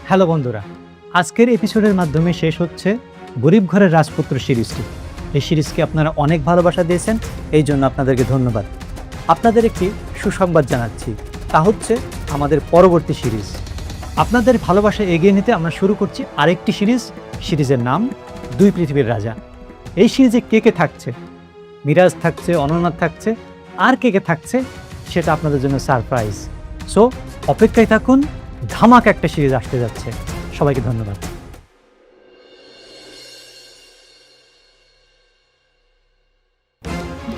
Hello বন্ধুরা, আজকের এপিসোডের মাধ্যমে শেষ হচ্ছে গরিব ঘরের রাজপুত্র সিরিজটি। এই সিরিজকে আপনারা অনেক ভালোবাসা দিয়েছেন, এই জন্য আপনাদেরকে ধন্যবাদ। আপনাদের একটি সুসংবাদ জানাচ্ছি, তা হচ্ছে আমাদের পরবর্তী সিরিজ। আপনাদের ভালোবাসা এগিয়ে নিতে আমরা শুরু করছি আরেকটি সিরিজের নাম দুই পৃথিবীর রাজা। এই সিরিজে কে কে থাকছে, মিরাজ থাকছে, অনন্যা থাকছে, আর কে কে থাকছে সেটা আপনাদের জন্য সারপ্রাইজ। সো অপেক্ষায় থাকুন, ধামাক একটা সিরিজ আসতে যাচ্ছে। সবাইকে ধন্যবাদ।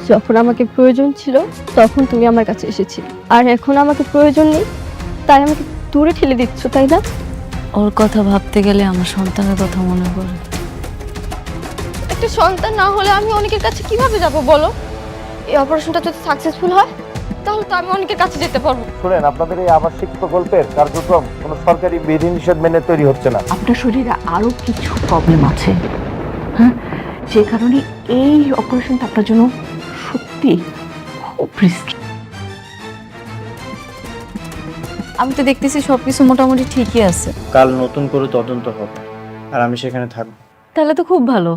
যখন আমাকে প্রয়োজন ছিল তখন তুমি আমার কাছে এসেছিলে, আর এখন আমাকে প্রয়োজন নেই তাই আমাকে দূরে ঠেলে দিচ্ছ, তাই না? ওর কথা ভাবতে গেলে আমার সন্তানের কথা মনে পড়ে। একটা সন্তান না হলে আমি অনেকের কাছে কিভাবে যাব বলো? এই অপারেশনটা যদি সাকসেসফুল হয় তাহলে তো আমি অনেকের কাছে যেতে পারবো। শুনেন, আপনাদের এই আবাসিক প্রকল্পের কার্যক্রম কোনো সরকারি বিধিনিষেধ মেনে তৈরি হচ্ছে না। আপনার শরীরে আরো কিছু প্রবলেম আছে, হ্যাঁ, যে কারণে এই অপারেশনটা আপনার জন্য সত্যি খুব রিস্কি। আমি তো দেখতেছি সবকিছু মোটামুটি ঠিকই আছে। কাল নতুন করে তদন্ত হবে আর আমি সেখানে থাকবো। তাহলে তো খুব ভালো।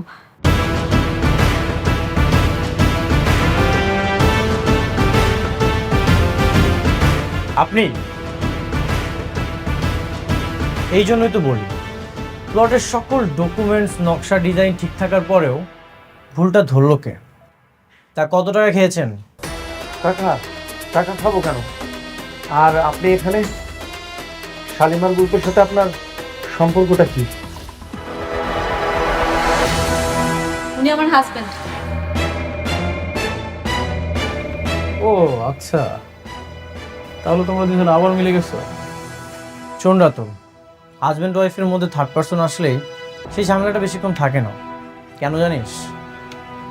আপনি এই জন্যই তো বলি, প্লটের সকল ডকুমেন্টস, নকশা, ডিজাইন ঠিক থাকার পরেও ভুলটা ধরলো কে? তা কত টাকা খেয়েছেন? টাকা টাকা খাবো কেন? আর আপনি এখানে শালিমার গ্রুপের সাথে আপনার সম্পর্কটা কি? উনি আমার হাজবেন্ড। ও আচ্ছা, তাহলে তোমরা দুজন আবার মিলে গেছো। শোনরা তো, হাজব্যান্ড ওয়াইফের মধ্যে থার্ড পার্সন আসলেই সেই ঝামেলাটা বেশিক্ষণ থাকে না। কেন জানিস?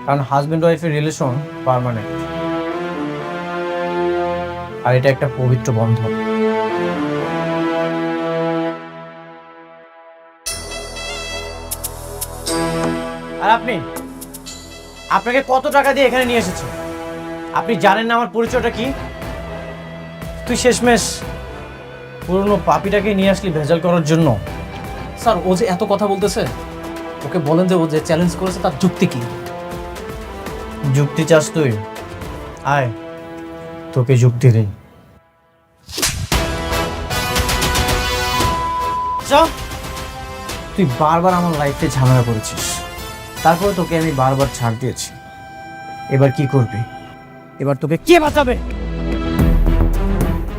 কারণ হাজব্যান্ড ওয়াইফের রিলেশন পার্মানেন্ট, আর এটা একটা পবিত্র বন্ধন। আর আপনাকে কত টাকা দিয়ে এখানে নিয়ে এসেছি? আপনি জানেন না আমার পরিচয়টা কি? তুই শেষমেশ পুরনো পাপিটাকে নিয়ে আসলি ভেজাল করার জন্য। স্যার, ও যে এত কথা বলতেছে, ওকে বলেন যে ও যে চ্যালেঞ্জ করেছে তার যুক্তি কি? যুক্তি চাস তুই? আয়, তোকে যুক্তি দিই। তুই বারবার আমার লাইফে ঝামেলা করেছিস, তারপরে তোকে আমি বারবার ছাড় দিয়েছি। এবার কি করবি? এবার তোকে কে বাঁচাবে?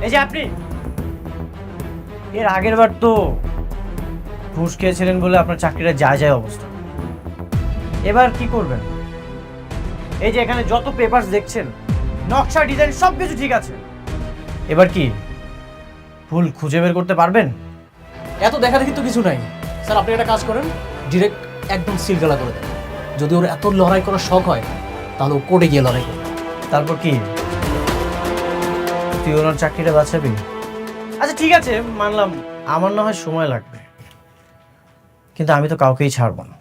এই যে আপনি এর আগের বার তো ঘুষ খেয়েছিলেন বলে আপনার চাকরিটা যায় যায় অবস্থা। এবার কি করবেন? এই যে এখানে যত পেপারস দেখছেন, নকশা, ডিজাইন সবকিছু ঠিক আছে। এবার কি ভুল খুঁজে বের করতে পারবেন? এত দেখা দেখি তো কিছু নাই। স্যার, আপনি একটা কাজ করেন, ডিরেক্ট একদম সিলগালা করে দেন। যদি ওর এত লড়াই করার শখ হয় তাহলে ও কোর্টে গিয়ে লড়াই করবে। তারপর কি তুই ওনার চাকরিটা বাঁচাবি? আচ্ছা ঠিক আছে, মানলাম আমার না হয় সময় লাগবে, কিন্তু আমি তো কাউকেই ছাড়বো না।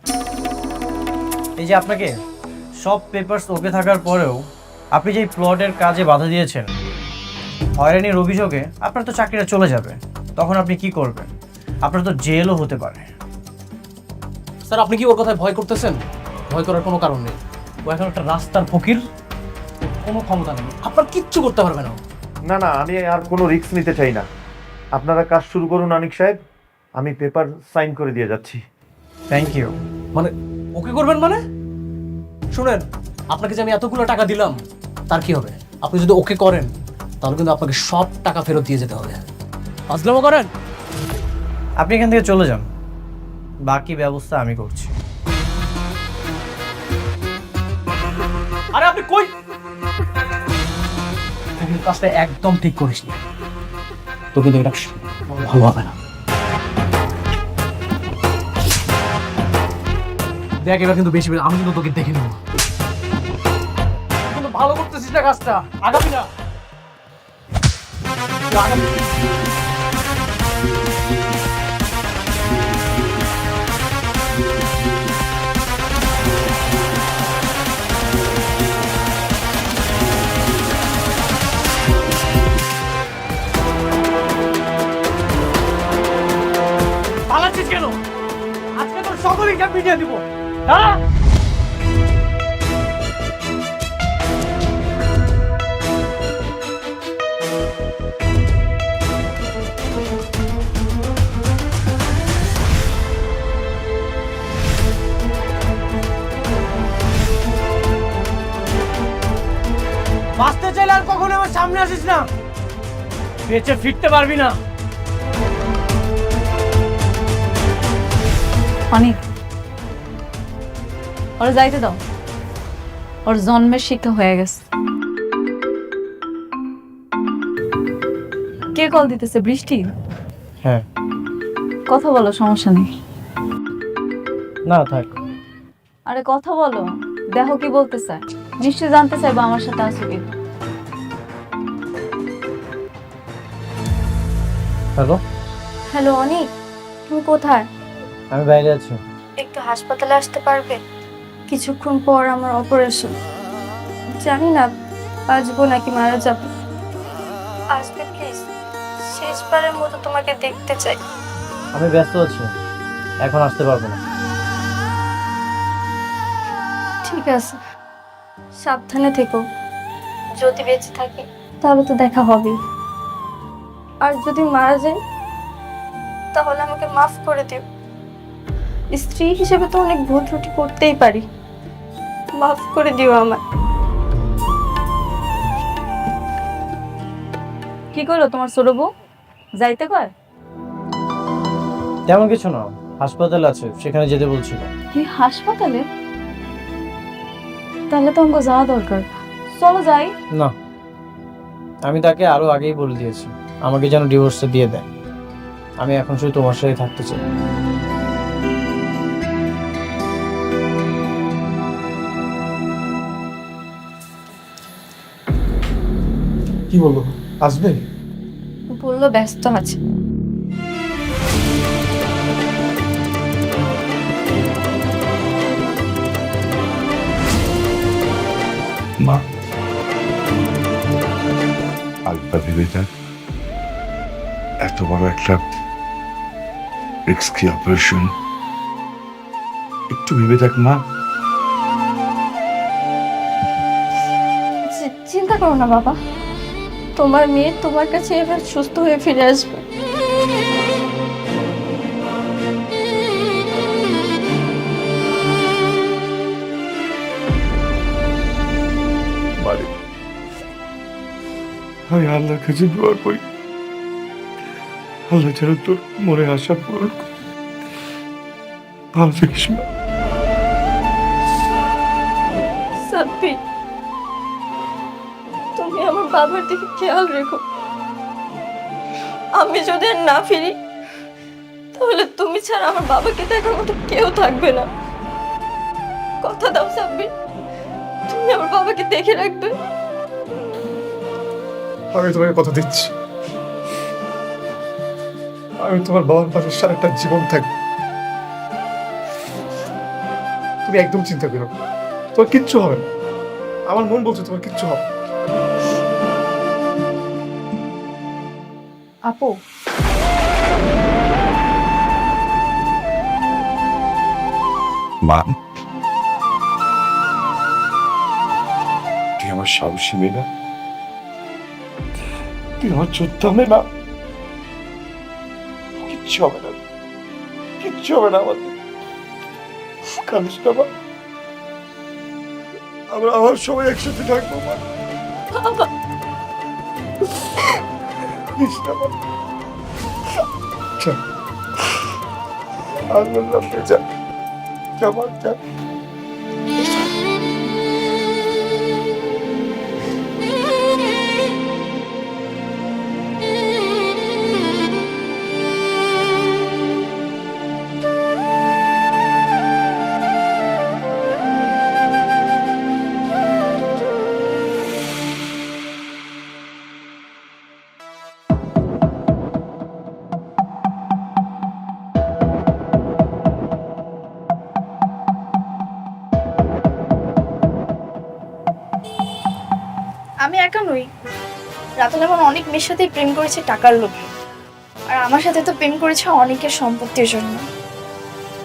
এই যে আপনাকে সব পেপারস ওকে থাকার পরেও আপনি যে প্লটের কাজে বাধা দিয়েছেন, হয়রানির অভিযোগে আপনার তো চাকরিটা চলে যাবে। তখন আপনি কি করবেন? আপনার তো জেলও হতে পারে। স্যার, আপনি কি ওর কথায় ভয় করতেছেন? ভয় করার কোনো কারণ নেই। ও এখন একটা রাস্তার ফকির, কোনো ক্ষমতা নেই, আপনার কিচ্ছু করতে পারবে না। না না, আমি আর কোনো রিস্ক নিতে চাই না। আপনারা কাজ শুরু করুন আনিক সাহেব, আমি পেপার সাইন করে দিয়ে যাচ্ছি। Thank you. মানে ওকে করবেন মানে? শুনেন, আপনাকে যে আমি এতগুলো টাকা দিলাম তার কি হবে? আপনি যদি ওকে করেন তাহলে কিন্তু আপনাকে সব টাকা ফেরত দিয়ে যেতে হবে। ফাজলামো করেন? আপনি এখান থেকে চলে যান, বাকি ব্যবস্থা আমি করছি। আরে আপনি কই? তুই কিন্তু কাজটা একদম ঠিক করিস না, তো কিন্তু এটা ভালো হবে না। দেখ, এবার কিন্তু বেশি আমি কিন্তু তোকে দেখে নেব। কিন্তু ভালো করতেছিস না কাজটা, আগাবি না। তুই আগাবি। আছিস কেন? আজকে তোর সকল হিসাব মিটিয়ে দিব। হ্যাঁ, বাঁচতে চাইলে আর কখনো আমার সামনে আসিস না, বেঁচে ফিরতে পারবি না। অনেক ওর যাইতে দাও, ওর জন্মের শিক্ষা হয়ে গেছে। কে কল দিতেছে? বৃষ্টি? হ্যাঁ, কথা বলো, সমস্যা নেই। না থাক। আরে কথা বলো, দেখো কি বলতে চায়। নিশ্চয়ই জানতে চাইবা আমার সাথে আছো কি। হ্যালো, হ্যালো অনিক, তুমি কোথায়? আমি বাইরে আছি। একটু হাসপাতালে আসতে পারবে? কিছুক্ষণ পর আমার অপারেশন। জানি না বাঁচবো নাকি মারা যাবো। আসবে প্লিজ, শেষবারের মতো তোমাকে দেখতে চাই। আমি ব্যস্ত আছি, এখন আসতে পারবো না। ঠিক আছে, সাবধানে থেকো। যদি বেঁচে থাকি তাহলে তো দেখা হবেই, আর যদি মারা যাই তাহলে আমাকে মাফ করে দিও। স্ত্রী হিসেবে তো অনেক ভুল ত্রুটি করতেই পারি, মাফ করে দিও আমায়। কি করো তোমার ছোট বউ? যাইতে কয়? তেমন কিছু না, হাসপাতাল আছে, সেখানে যেতে বলছিল। কি হাসপাতালে? তাহলে তো আমাকে যাওয়া দরকার, চলো যাই। না, আমি তাকে আরো আগেই বলে দিয়েছি আমাকে যেন ডিভোর্সটা দিয়ে দেয়। আমি এখন শুধু তোমার সাথে থাকতে চাই। কি বললো, আসবে? বললো ব্যস্ত আছে। মা, আলবা ভেবে দেখ, এত বড় একটা রিস্কি অপারেশন, একটু ভেবে দেখ মা। চিন্তা করো না বাবা, তোমার মেয়ে তোমার কাছে এবার সুস্থ হয়ে ফিরে আসবে। মারে, আমি আল্লাহর কাছে দোয়া করি, আল্লাহ যেন তোর মনে আশা পূরণ করে। ভালো থাকিস মা। সাব্বির, তুমি আমার বাবার দিকে খেয়াল রেখো। আমি যদি আর না ফিরি তাহলে তুমি ছাড়া আমার বাবাকে দেখার মতো কেউ থাকবে না। কথা দাও সাব্বির, তুমি আমার বাবাকে দেখে রাখবে। আমি তোমাকে কথা দিচ্ছি, আমি তোমার বাবার পাশে সারাটা জীবন থাকবো। তুমি একদম চিন্তা করো না, তোমার কিচ্ছু হবে না। আমার মন বলছে তোমার কিচ্ছু হবে না। আপু, মা, তুই আমার সাহসী মেয়ে না, তুই আমার যোদ্ধা মেয়ে না। কিচ্ছু হবে না, কিচ্ছু হবে না আমাদের। কাঁদিস না মা, আমরা আবার সবাই একসাথে থাকবো মা। কাঁদিস না মা। চল, আল্লাহর নামে যা, কেমন যা। আমি একা নই, রাতুল এমন অনেক মেয়ের সাথেই প্রেম করেছে টাকার লোভে। আর আমার সাথে তো প্রেম করেছে অনেকের সম্পত্তির জন্য,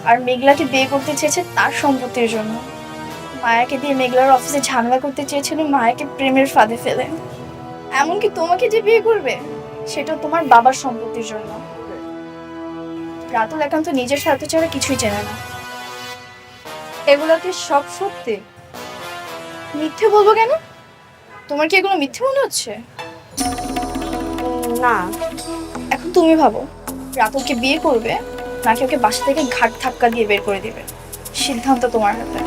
আর মেঘলাকে বিয়ে করতে চেয়েছে তার সম্পত্তির জন্য। মায়াকে দিয়ে মেঘলার অফিসে ঝামেলা করতে চেয়েছিল মায়াকে প্রেমের ফাঁদে ফেলে। এমনকি তোমাকে যে বিয়ে করবে সেটা তোমার বাবার সম্পত্তির জন্য। রাতুল একান্ত নিজের স্বার্থ ছাড়া কিছুই চেনে না। এগুলো কি সব সত্যি? মিথ্যে বলবো কেন? তোমার কি এগুলো মিথ্যে মনে হচ্ছে? না। এখন তুমি ভাবো, রাতুলকে বিয়ে করবে নাকি ওকে বাসা থেকে ঘাট ধাক্কা দিয়ে বের করে দিবে? সিদ্ধান্ত তোমার হাতে।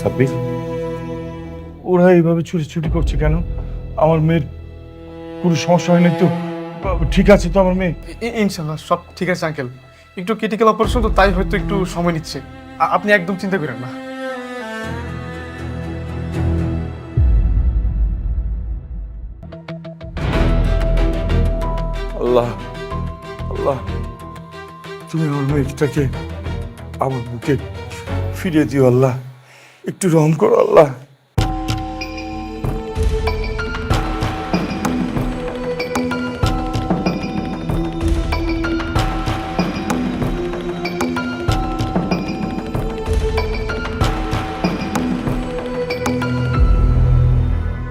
সাব্বির, ওরা এইভাবে ছুটি করছে কেন? আমার মেয়ের কোনো সমস্যা হয় নাই তো? ঠিক আছে তো আমার মেয়ে? ইনশাল্লাহ সব ঠিক আছে আঙ্কেল। একটু ক্রিটিক্যাল অপারেশন তো, তাই হয়তো একটু সময় নিচ্ছে। আপনি একদম চিন্তা করেন না। আল্লাহ আল্লাহ, তুমি আমার মেয়েটাকে আমার বুকে ফিরিয়ে দিও আল্লাহ, একটু রহম করো আল্লাহ।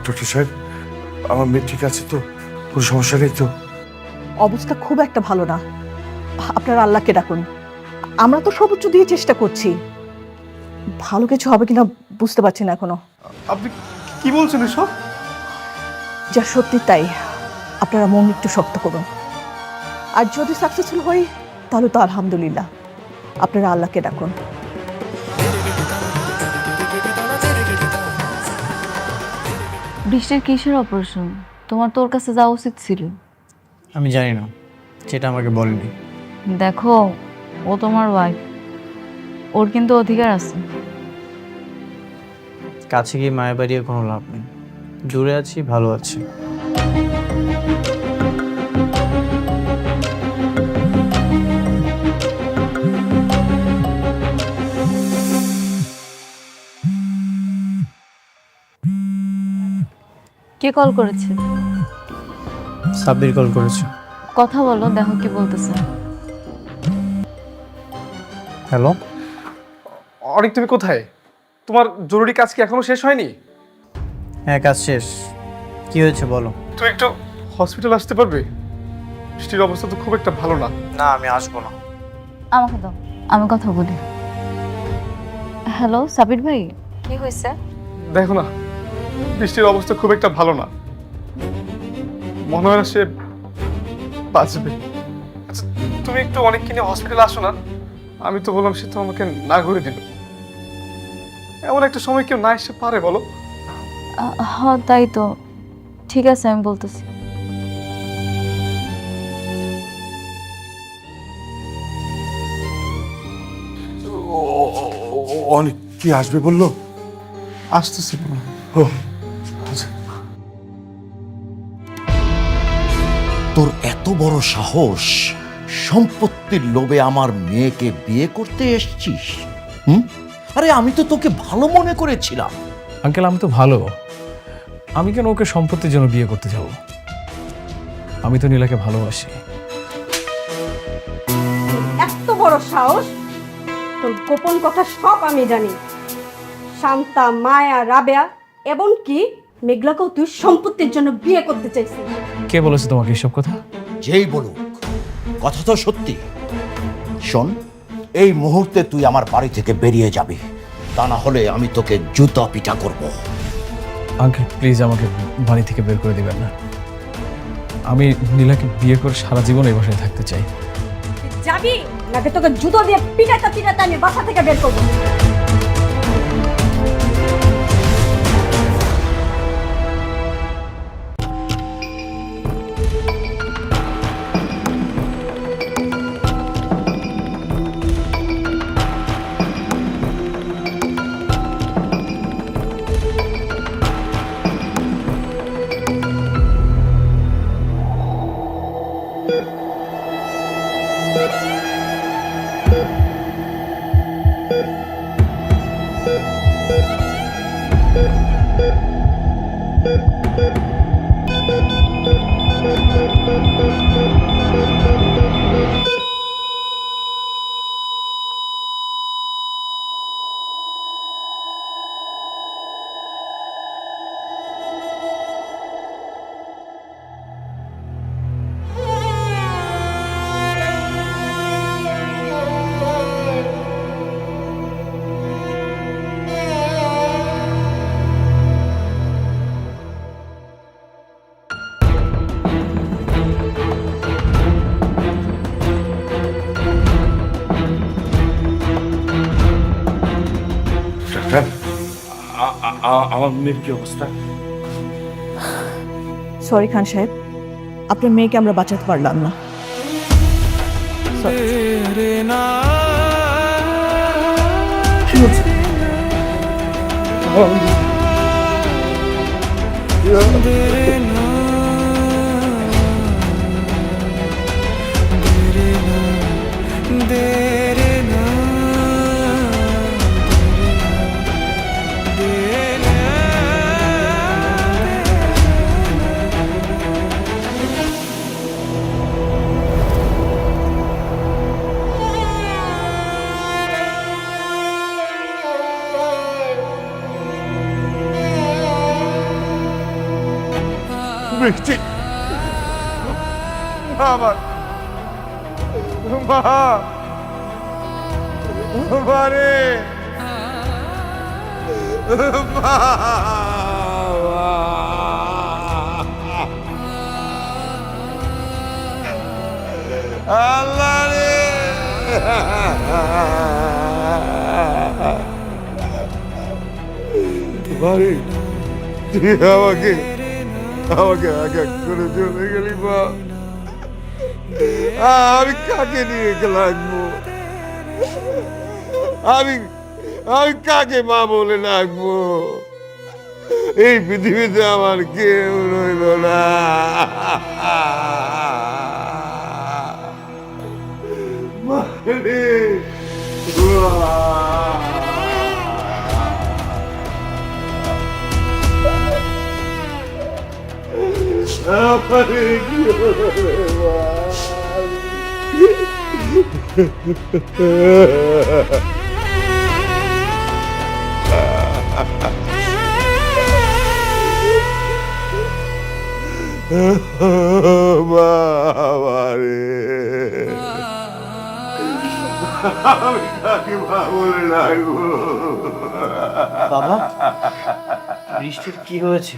ডক্টর সাহেব, আমার মেয়ে ঠিক আছে তো? কোনো সমস্যা নেই তো? অবস্থা খুব একটা ভালো না, আপনারা আল্লাহকে ডাকুন। আমরা তো সর্বোচ্চ দিয়ে চেষ্টা করছি, ভালো কিছু হবে কিনা বুঝতে পারছি না এখনো। আপনি কি বলছেন এসব? যা সত্যি তাই, আপনারা মন একটু শক্ত করুন। আর যদি সাকসেসফুল হই তাহলে তো আলহামদুলিল্লাহ, আপনারা আল্লাহকে ডাকুন। বৃষ্টির কিসের অপারেশন? তোমার তোর কাছে যাওয়া উচিত ছিল। আমি জানি না, সেটা আমাকে বলেনি। দেখো, ও তোমার ওয়াইফ, ওর কিন্তু অধিকার আছে। কাছে গিয়ে মায়ের বাড়িয়ে কোনো লাভ নেই। দূরে আছি, ভালো আছি। কে কল করেছে? সাব্বির কল করেছে। কথা বলো, দেখো কি বলতেছে। হ্যালো, অনেক, তুমি কোথায়? তোমার জরুরি কাজ কি এখনো শেষ হয়নি? হ্যাঁ, কাজ শেষ। কি হয়েছে বলো। তুমি একটু হসপিটাল আসতে পারবে? বৃষ্টির অবস্থা তো খুব একটা ভালো না। না, আমি আসবো না। আমাকে দাও, আমি কথা বলি। হ্যালো সাবির ভাই, কি হয়েছে? দেখো না, বৃষ্টির অবস্থা খুব একটা ভালো না। মনে হয় না সে বাঁচবে। আচ্ছা, তুমি একটু অনেককে নিয়ে হসপিটালে আসো না। আমি তো বললাম, সে তো আমাকে না ঘুরে দিল। এমন একটা সময় কেউ না এসে পারে বলো? হ্যাঁ তাই তো, ঠিক আছে আমি বলতেছি। অনেক কি আসবে বললো? আসতেছি। ও আচ্ছা। তোর এত বড় সাহস, সম্পত্তির লোভে আমার মেয়েকে বিয়ে করতে এসছিস? আরে আমি তো তোকে ভালো মনে করেছিলাম। আঙ্কেল আমি তো ভালো, আমি কেন ওকে সম্পত্তির জন্য বিয়ে করতে যাব? আমি তো নীলাকে ভালোবাসি। এত বড় সাহস! তোর গোপন কথা সব আমি জানি। শান্তা, মায়া, রাবেয়া এমনকি মেঘলাকেও তুই সম্পত্তির জন্য বিয়ে করতে চাইছিস। কে বলেছে তোমাকে এসব কথা? যেই বলুক, কথা তো সত্যি। শোন, এই মুহূর্তে তুই আমার বাড়ি থেকে বেরিয়ে যাবি, তা না হলে আমি তোকে জুতা পিটা করব। আঙ্কেল প্লিজ আমাকে বাড়ি থেকে বের করে দিবেন না। আমি নীলাকে বিয়ে করে সারা জীবন এই বাসায় থাকতে চাই। তুই যাবি নাকি তোকে জুতো দিয়ে পিটাতে পিটাতে আমি বাসা থেকে বের করবো? ডাক্তার, আমার মেয়ের কি অবস্থা? সরি খান সাহেব, আপনার মেয়েকে আমরা বাঁচাতে পারলাম না। কি হচ্ছে? বৃষ্টি, আমার মা, মারে মা, আল্লাহ রে, মারে তুই আমাকে আমাকে এক এক করে চলে গেলি মা। আমি কাকে নিয়ে লাগবো? আমি আমি কাকে মা বলে ডাকবো? এই পৃথিবীতে আমার কেউ রইল না। মা রে, আমারে কি হবে মা? বাবারে, আমি কাকে মা বলে ডাকবো? বাবা, বৃষ্টির কি হয়েছে?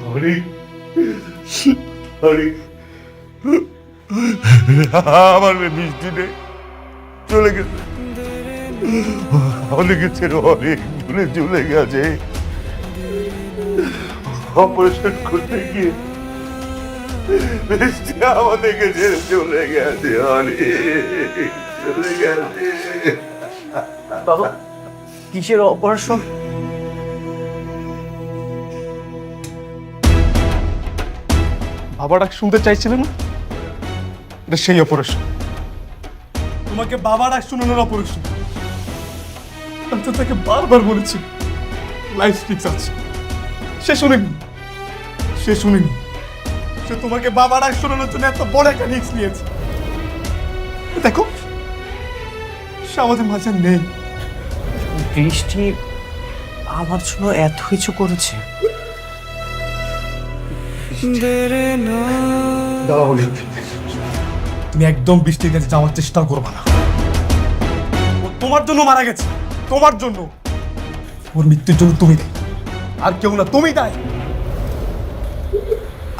হরি হরি, আমার মেয়ে বৃষ্টি নেই, চলে গেছে। অনেকে ছেড়ে অনেক দূরে চলে গেছে। অপারেশন করতে গিয়ে বৃষ্টি আমাদেরকে ছেড়ে চলে গেছে, অনেক চলে গেছে। বাবা, কিসের অপারেশন? বাবাটা শুনতে চাইছিলেন না? এটা সেই অপারেশন। তোমাকে বাবা ডাক শোনানোর অপারেশন। আমি তো তাকে বারবার বলেছি লাইফ রিস্ক আছে, সে শুনেনি। সে তোমাকে বাবা ডাক শোনানোর জন্য এত বড় একটা রিস্ক নিয়েছে। দেখো সে আমাদের মাঝে নেই। বৃষ্টি আমার জন্য এত কিছু করেছে। তুমি একদম বৃষ্টির কাছে যাওয়ার চেষ্টা করবা না। ও তোমার জন্য মারা গেছে, তোমার জন্য। ওর মৃত্যুর জন্য তুমি দায়ী, আর কেউ না, তুমি দায়ী।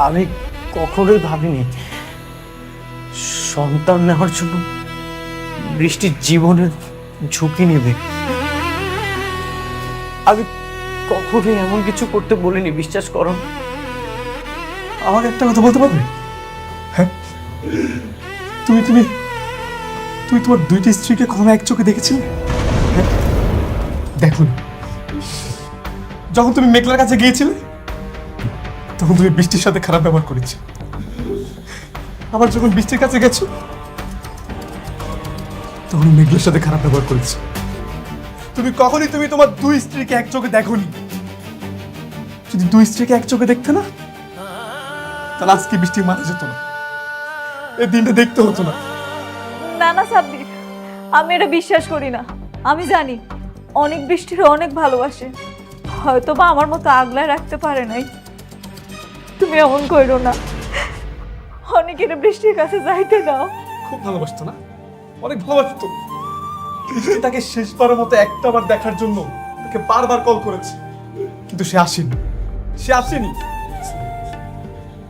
আমি কখনোই ভাবিনি সন্তান নেওয়ার জন্য বৃষ্টির জীবনের ঝুঁকি নেবে। আমি কখনোই এমন কিছু করতে বলিনি, বিশ্বাস করো। আমাকে একটা কথা বলতে পারবে? হ্যাঁ, তুমি তুমি তুমি তোমার দুইটি স্ত্রীকে কখনো এক চোখে দেখেছিলে? হ্যাঁ? দেখুন, যখন তুমি মেঘলার কাছে গিয়েছিলে তখন তুমি বৃষ্টির সাথে খারাপ ব্যবহার করেছি। আবার যখন বৃষ্টির কাছে গেছো তখন মেঘলার সাথে খারাপ ব্যবহার করেছি। তুমি কখনই তোমার দুই স্ত্রীকে এক চোখে দেখোনি। যদি দুই স্ত্রীকে এক চোখে দেখতে না, তাহলে আজকে বৃষ্টি মারা যেত না, এই দিনটা দেখতে হতো না। না না সাব্বির, আমি এটা বিশ্বাস করি না। আমি জানি অনেক বৃষ্টির অনেক ভালোবাসে, হয়তো বা আমার মতো আগলায় রাখতে পারে নাই। তুমি এমন করো না, অনেকের বৃষ্টির কাছে যাইতে দাও। খুব ভালোবাসতো না? অনেক ভালোবাসতো। বৃষ্টি তাকে শেষবারের মতো একটা বার দেখার জন্য তাকে বারবার কল করেছে, কিন্তু সে আসেনি।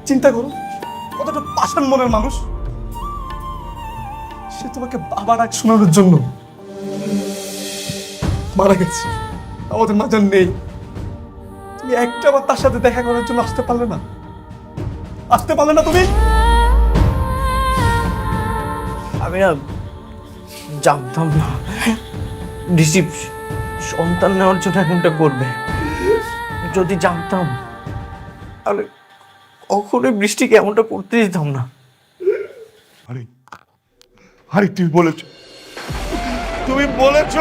চিন্তা করো, কতটা পাষাণ মনের মানুষ। সে তোমাকে বাবা ডাক শোনানোর জন্য মারা গেছে, আমাদের মাঝে নেই। তুমি একটা বার তার সাথে দেখা করার জন্য আসতে পারলে না তুমি? আমি না জানতাম না বৃষ্টি সন্তান নেওয়ার জন্য এমনটা করবে। যদি জানতাম তাহলে কখনোই বৃষ্টিকে এমনটা করতে দিতাম না। আরে তুমি বলেছ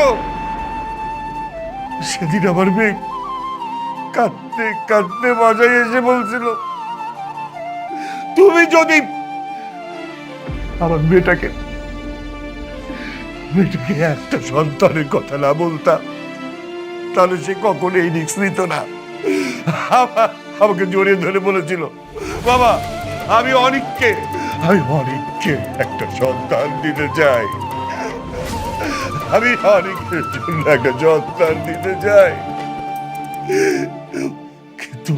সেদিন আমার মেয়ে কাঁদতে কাঁদতে বাজায় এসে বলছিল, তুমি যদি আমার মেয়েটাকে একটা সন্তানের কথা না বলতাম, তাহলে সে কখনো এই রিস্ক নিত না। আমাকে জড়িয়ে ধরে বলেছিল, বাবা আমি অনেককে একটা সন্তান দিতে চাই, আমি অনেকের জন্য একটা সন্তান দিতে চাই। কিন্তু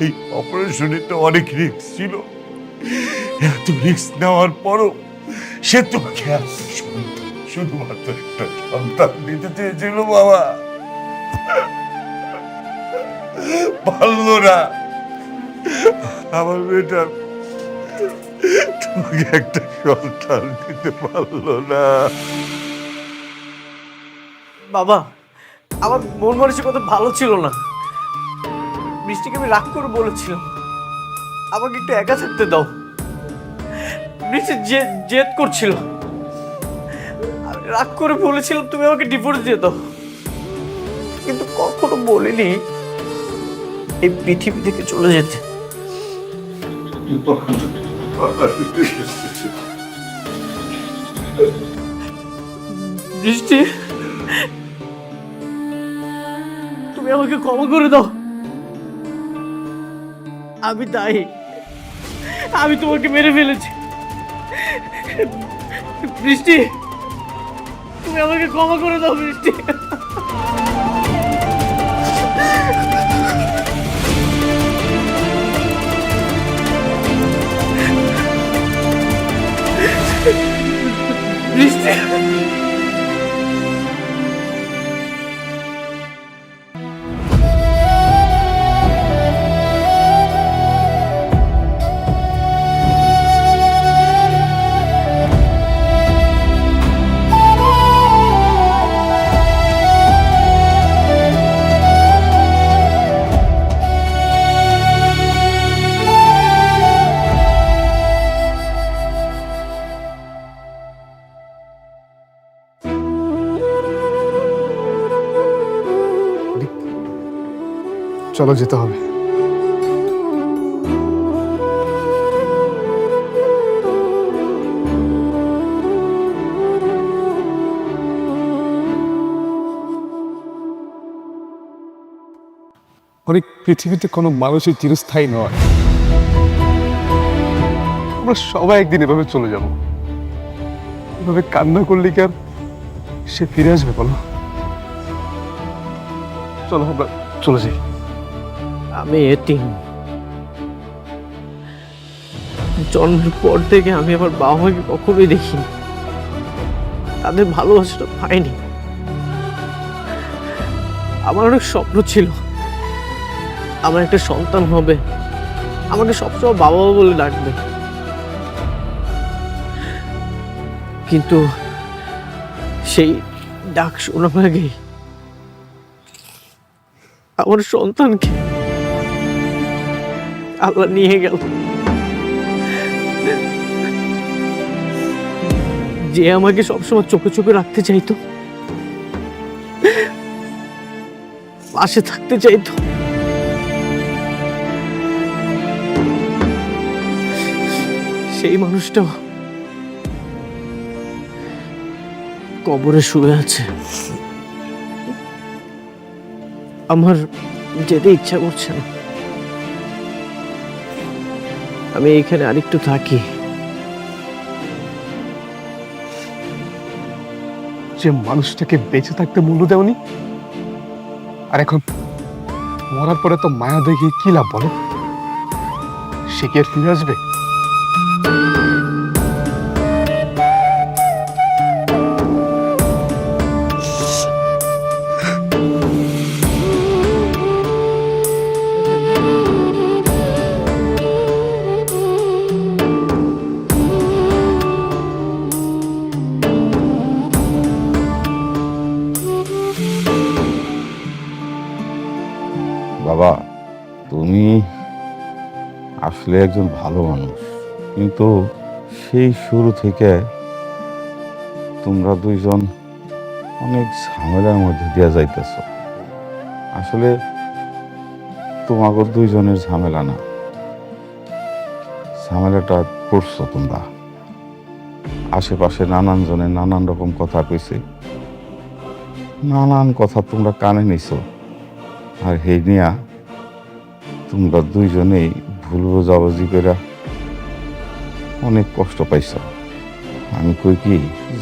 এই অপারেশনে তো অনেক রিস্ক ছিল। এত রিস্ক নেওয়ার পরও সে তোমাকে শুধুমাত্র একটা সন্তান দিতে চেয়েছিল। বাবা পারল না, আমার মেয়েটা তোমাকে একটা সন্তান দিতে পারলো না। বাবা, আমার মন মানসিকতা ভালো ছিল না। বৃষ্টিকে আমি রাগ করে বলেছিলাম আমাকে একটু একা থাকতে দাও। বৃষ্টি জেদ করছিল, আমি রাগ করে বলেছিলাম তুমি আমাকে ডিভোর্স দিয়ে দাও, কিন্তু কখনো বলিনি এই পৃথিবী থেকে চলে যেতে। বৃষ্টি, তুমি আমাকে ক্ষমা করে দাও। আমি দায়ী, আমি তোমাকে মেরে ফেলেছি। বৃষ্টি, তুমি আমাকে ক্ষমা করে দাও। বৃষ্টি, বৃষ্টি। চলো যেতে হবে। অনেক পৃথিবীতে কোনো মানুষই চিরস্থায়ী নয়। আমরা সবাই একদিন এভাবে চলে যাব। এভাবে কান্না করলে কি আর সে ফিরে আসবে বলো? চলো আমরা চলে যাই। আমি এতিম। জন্মের পর থেকে আমি আমার বাবা মাকে কখনোই দেখিনি, তাদের ভালোবাসাটা পাইনি। আমার অনেক স্বপ্ন ছিল আমার একটা সন্তান হবে, আমাকে সবসময় বাবা বাবা বলে ডাকবে, কিন্তু সেই ডাক শোনার আগে আমার সন্তানকে আল্লাহ নিয়ে গেল। যে আমাকে সবসময় চোখে চোখে রাখতে চাইতো, পাশে থাকতে চাইতো, সেই মানুষটাও কবরে শুয়ে আছে। আমার যেতে ইচ্ছা করছে না, আমি এইখানে আরেকটু থাকি। যে মানুষটাকে বেঁচে থাকতে মূল্য দেওনি, আর এখন মরার পরে তো মায়া দেখে কি লাভ বলো? সে কি আর ফিরে আসবে? বাবা, তুমি আসলে একজন ভালো মানুষ, কিন্তু সেই শুরু থেকে তোমরা দুইজন অনেক ঝামেলার মধ্যে দিয়ে যাইতেছ। আসলে তোমাকে দুইজনের ঝামেলা না, ঝামেলাটা করছো তোমরা। আশেপাশে নানান জনে নানান রকম কথা কইছে, নানান কথা তোমরা কানে নিছো, আর হেই নিয়া তোমরা দুইজনেই ভুল বোঝাবুঝি করে অনেক কষ্ট পাইছ। আমি কই কি,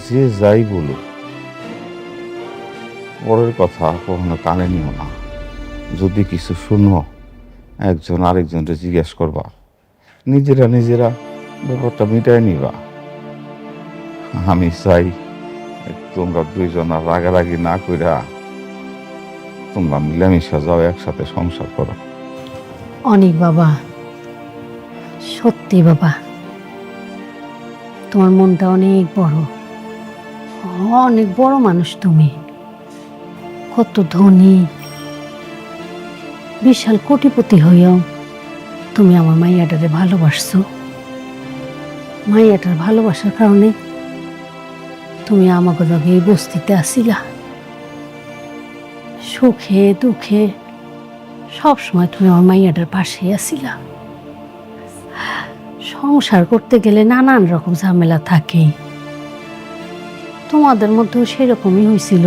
যে যাই বলুক পরের কথা কখনো কানে নিও না। যদি কিছু শুনো, একজন আরেকজনকে জিজ্ঞেস করবা, নিজেরা নিজেরা ব্যাপারটা মিটাই নিবা। আমি চাই তোমরা দুইজন আর রাগারাগি না কইরা তোমরা মিলামিশা যাও, একসাথে সংসার করো। অনেক বাবা, সত্যি বাবা, তোমার মনটা অনেক বড়, অনেক বড় মানুষ তুমি। কত ধনী, বিশাল কোটিপতি হইয়াও তুমি আমার মাইয়াটারে ভালোবাসছো। মাইয়াটার ভালোবাসার কারণে তুমি আমাকে লগে এই বস্তিতে আসিলা। সুখে দুঃখে সবসময় তুমি আমার মাইয়াটার পাশে আসিলা। সংসার করতে গেলে নানান রকম ঝামেলা থাকে, তোমাদের মধ্যেও সেরকমই হয়েছিল।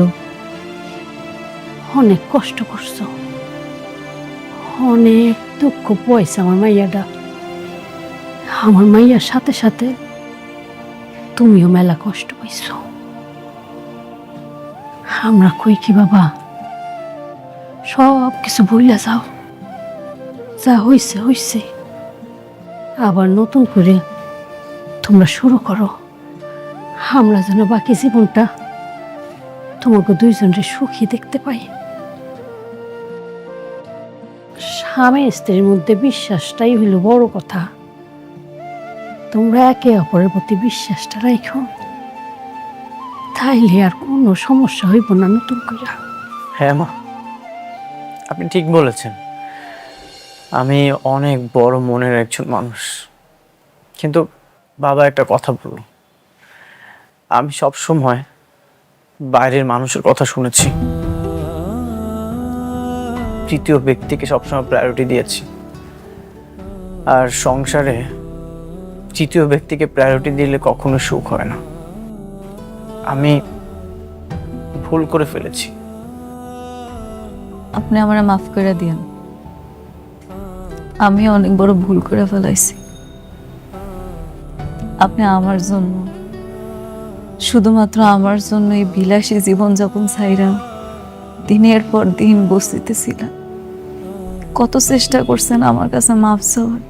অনেক কষ্ট করছো, অনেক দুঃখ পাইছে আমার মাইয়াটা। আমার মাইয়ার সাথে সাথে তুমিও মেলা কষ্ট পাইছো। আমরা কই কি বাবা, সব কিছু ভুলে যাও, যা হইছে হইছে, আবার নতুন করে তোমরা শুরু করো। আমরা যেন বাকি জীবনটা তোমাকে দুইজনের সুখী দেখতে পাই। স্বামী স্ত্রীর মধ্যে বিশ্বাসটাই হইল বড় কথা। তোমরা একে অপরের প্রতি বিশ্বাসটা রাখো, তাইলে আর কোনো সমস্যা হইব না নতুন করে। হ্যাঁ মা, আপনি ঠিক বলেছেন। আমি অনেক বড় মনের একজন মানুষ, কিন্তু বাবা একটা কথা বলল, আমি সব সময় বাইরের মানুষের কথা শুনেছি, তৃতীয় ব্যক্তিকে সবসময় প্রায়োরিটি দিয়েছি, আর সংসারে তৃতীয় ব্যক্তিকে প্রায়োরিটি দিলে কখনো সুখ হয় না। আমি ভুল করে ফেলেছি। আপনি আমারে মাফ করে দিন, আমি অনেক বড় ভুল করে ফেলাইছি। আপনি আমার জন্য, শুধুমাত্র আমার জন্য এই বিলাসী জীবনযাপন ছাইরা দিনের পর দিন বসতিতে ছিলেন। কত চেষ্টা করছেন আমার কাছে মাফ চাওয়ার,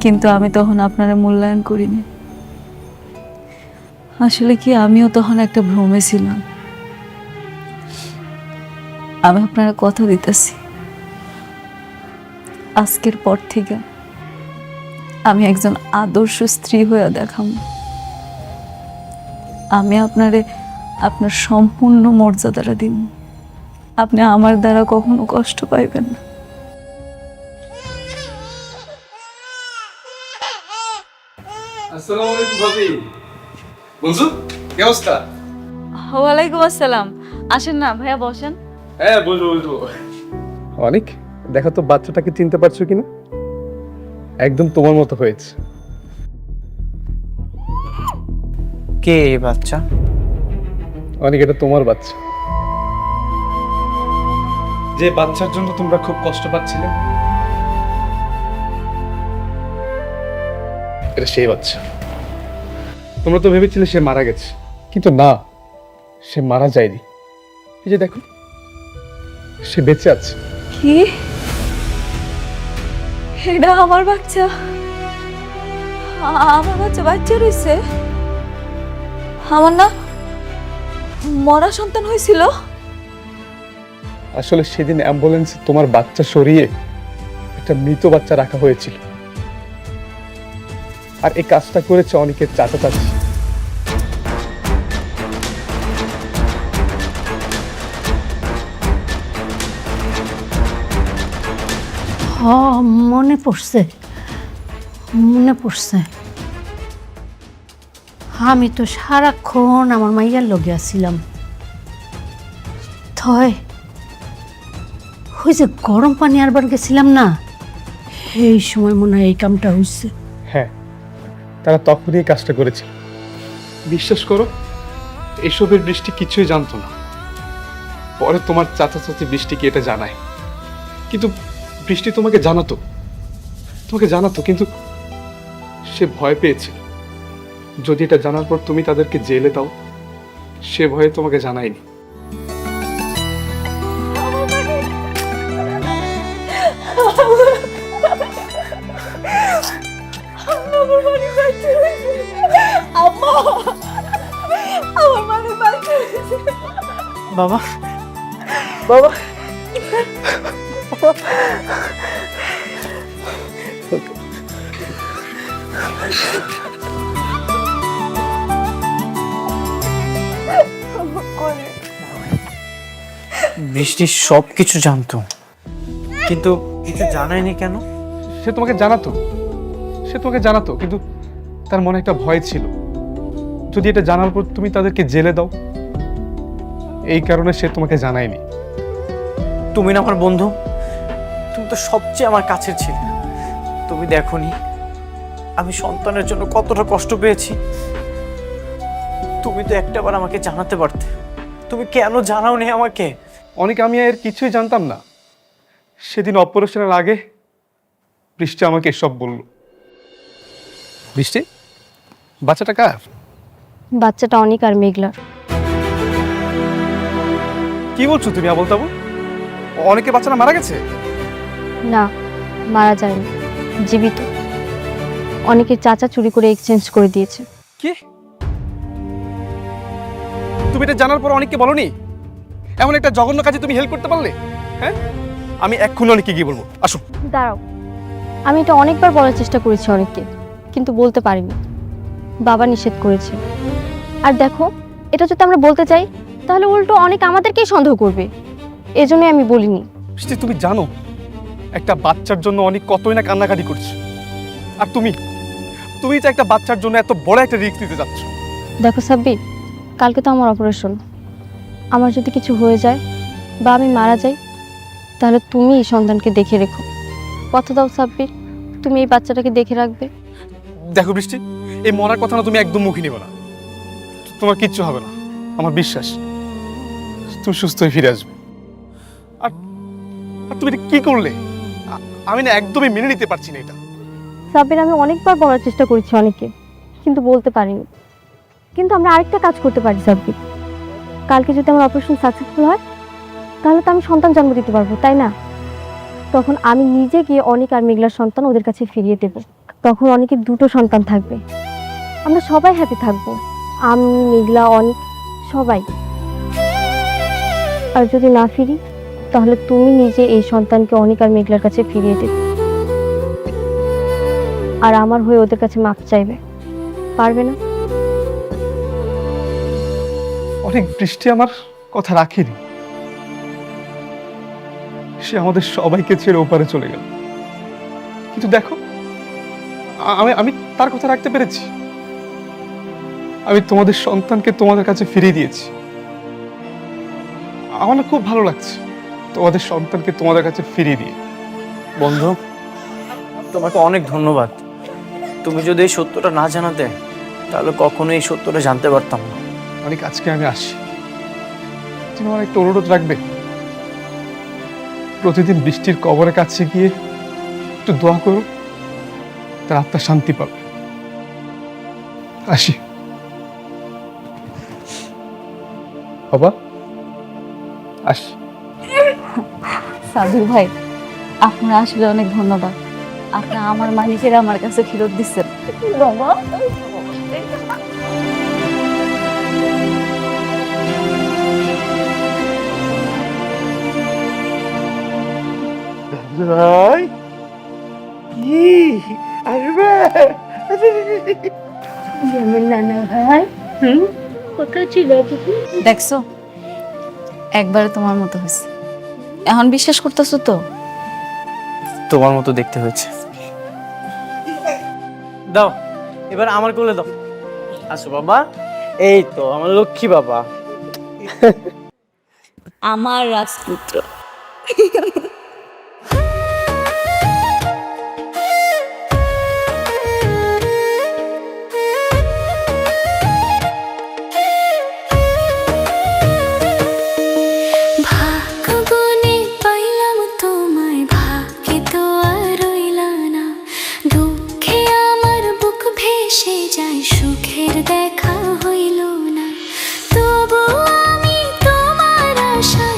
কিন্তু আমি তখন আপনারা মূল্যায়ন করিনি। আসলে কি আমিও তখন একটা ভ্রমে ছিলাম। আমি আপনারা কথা দিতেছি, আজকের পর থেকে আমি একজন আদর্শ স্ত্রী হয়ে দেখাম। আমি আপনারে আপনার সম্পূর্ণ মর্যাদাটা দিন। আপনি আমার দ্বারা কখনো কষ্ট পাইবেন না। আসসালামু আলাইকুম ভাবি। বলছো কি অবস্থা? ওয়ালাইকুম আসসালাম। আসেন না ভাইয়া, বসেন। হ্যাঁ বলবো বলবো। অনেক দেখো তো বাচ্চাটাকে চিনতে পারছো কিনা? একদম তোমার মতো হয়েছে। কে এই বাচ্চা? অনেক, এটা তোমার বাচ্চা। যে বাচ্চার জন্য তোমরা খুব কষ্ট পাচ্ছিলে, এটা সেই বাচ্চা। তোমরা তো ভেবেছিলে সে মারা গেছে, কিন্তু না, সে মারা যায়নি। এই যে দেখো, সে বেঁচে আছে। কি? এটা আমার বাচ্চা? আমার বাচ্চা বাচ্চা রয়েছে? আমার না মরা সন্তান হয়েছিল? আসলে সেদিন অ্যাম্বুলেন্সে তোমার বাচ্চা সরিয়ে একটা মৃত বাচ্চা রাখা হয়েছিল, আর এই কাজটা করেছে অনেকের চাচা চাচি। মনে পড়ছে, মনে পড়ছে। আমি তো সারাক্ষণ আমার মাইয়ার লগে আসছিলাম। থয় ওই যে গরম পানি আরবার গেছিলাম না, এই সময় মনে হয় এই কামটা হয়েছে। হ্যাঁ, তারা তখনই এই কাজটা করেছিল। বিশ্বাস করো, এসবের বৃষ্টি কিছুই জানতো না। পরে তোমার চাচা চাচি বৃষ্টিকে এটা জানায়, কিন্তু বৃষ্টি তোমাকে জানাতো, কিন্তু সে ভয় পেয়েছিল। যদি এটা জানার পর তুমি তাদেরকে জেলে দাও, সে ভয়ে তোমাকে জানায়নি। বাবা, বাবা, বৃষ্টি সব কিছু জানতো, কিন্তু কিছু জানায়নি কেন? সে তোমাকে জানাতো, কিন্তু তার মনে একটা ভয় ছিল, যদি এটা জানার পর তুমি তাদেরকে জেলে দাও, এই কারণে সে তোমাকে জানায়নি। তুমি না আমার বন্ধু, তুমি তো সবচেয়ে আমার কাছের ছিলে। তুমি দেখোনি আমি সন্তানের জন্য কতটা কষ্ট পেয়েছি? তুমি তো একটাবার আমাকে জানাতে পারতে, তুমি কেন জানাওনি আমাকে? অনেক, আমি এর কিছুই জানতাম না। সেদিন অপারেশনের আগে বৃষ্টি আমাকে এসব বলল। বৃষ্টি, বাচ্চাটা কার? বাচ্চাটা অনেক আর মেঘলার। কি বলছো তুমি আবল তাবল? অনেকে বাচ্চাটা মারা গেছে? না, মারা যায়নি, জীবিত। অনেকের চাচা চুরি করে এক্সচেঞ্জ করে দিয়েছে। কি? তুমি এটা জানার পর অনেককে বলনি? এমন একটা জঘন্য কাজে তুমি হেল্প করতে পারলে? হ্যাঁ, আমি এক্ষুনি অনেককে গিয়ে বলবো। আসো। দাঁড়াও, আমি এটা অনেকবার বলার চেষ্টা করেছি অনেককে, কিন্তু বলতে পারিনি। বাবা নিষেধ করেছে। আর দেখো, এটা যদি আমরা বলতে চাই তাহলে উল্টো অনেক আমাদেরকেই সন্দেহ করবে, এজন্যই আমি বলিনি। বৃষ্টি, তুমি জানো একটা বাচ্চার জন্য অনেক কতই না কান্নাকাটি করছে, আর তুমি তো একটা বাচ্চার জন্য এত বড় একটা রিস্ক নিতে যাচ্ছ। দেখো সাব্বির, কালকে তো আমার অপারেশন। আমার যদি কিছু হয়ে যায় বা আমি মারা যাই, তাহলে তুমি এই সন্তানকে দেখে রেখো। কথা দাও সাব্বির, তুমি এই বাচ্চাটাকে দেখে রাখবে। দেখো বৃষ্টি, এই মরার কথা না তুমি একদম মুখে নিবে না। তোমার কিচ্ছু হবে না, আমার বিশ্বাস। তুমি সুস্থ হয়ে ফিরে আসবে। আর আর তুমি এটা কি করলে? আমি না একদমই মেনে নিতে পারছি না এটা। সাব্বির, আমি অনেকবার বলার চেষ্টা করেছি অনেকে, কিন্তু বলতে পারিনি। কিন্তু আমরা আরেকটা কাজ করতে পারি সাব্বির। কালকে যদি আমার অপারেশন সাকসেসফুল হয়, তাহলে তো আমি সন্তান জন্ম দিতে পারবো, তাই না? তখন আমি নিজে গিয়ে অনেক আর মেঘলার সন্তান ওদের কাছে ফিরিয়ে দেব। তখন অনেকের দুটো সন্তান থাকবে, আমরা সবাই হ্যাপি থাকবো, আমি, মেঘলা, অনেক, সবাই। আর যদি না ফিরি, তাহলে তুমি নিজে এই সন্তানকে অনেক আর মেঘলার কাছে ফিরিয়ে দেবে, আর আমার হয়ে ওদের কাছে মাপ চাইবে। পারবে না? অনেক বৃষ্টি আমার কথা রাখেনি। সে আমাদের সবাইকে ছেড়ে ওপারে চলে গেল, কিন্তু দেখো আমি আমি তার কথা রাখতে পেরেছি। আমি তোমাদের সন্তানকে তোমাদের কাছে ফিরিয়ে দিয়েছি। আমার না খুব ভালো লাগছে তোমাদের সন্তানকে তোমাদের কাছে ফিরিয়ে দিয়ে। বন্ধু, তোমাকে অনেক ধন্যবাদ। তুমি যদি এই সত্যটা না জানাতে, তাহলে কখনো এই সত্যটা জানতে পারতাম না। অনেক, আজকে আমি আসি। তুমি আমার একটা অনুরোধ রাখবে? প্রতিদিন বৃষ্টির কবরের কাছে গিয়ে একটু দোয়া করো, তার আত্মা শান্তি পাবে। আসি বাবা, আসি। সাবির ভাই, আপনার আসলে অনেক ধন্যবাদ। আপনি আমার মালিকের আমার কাছে ফেরত দিচ্ছেন। ভাই কি আসবে? দেখছো, একবারে তোমার মতো হয়েছে। এখন বিশ্বাস করতেছো তো? তোমার মতো দেখতে হয়েছে। দাও, এবার আমার কোলে দাও। আসো বাবা, এই তো আমার লক্ষ্মী বাবা, আমার রাজপুত্র। সুখের দেখা হইল না, তবু আমি তোমার আশা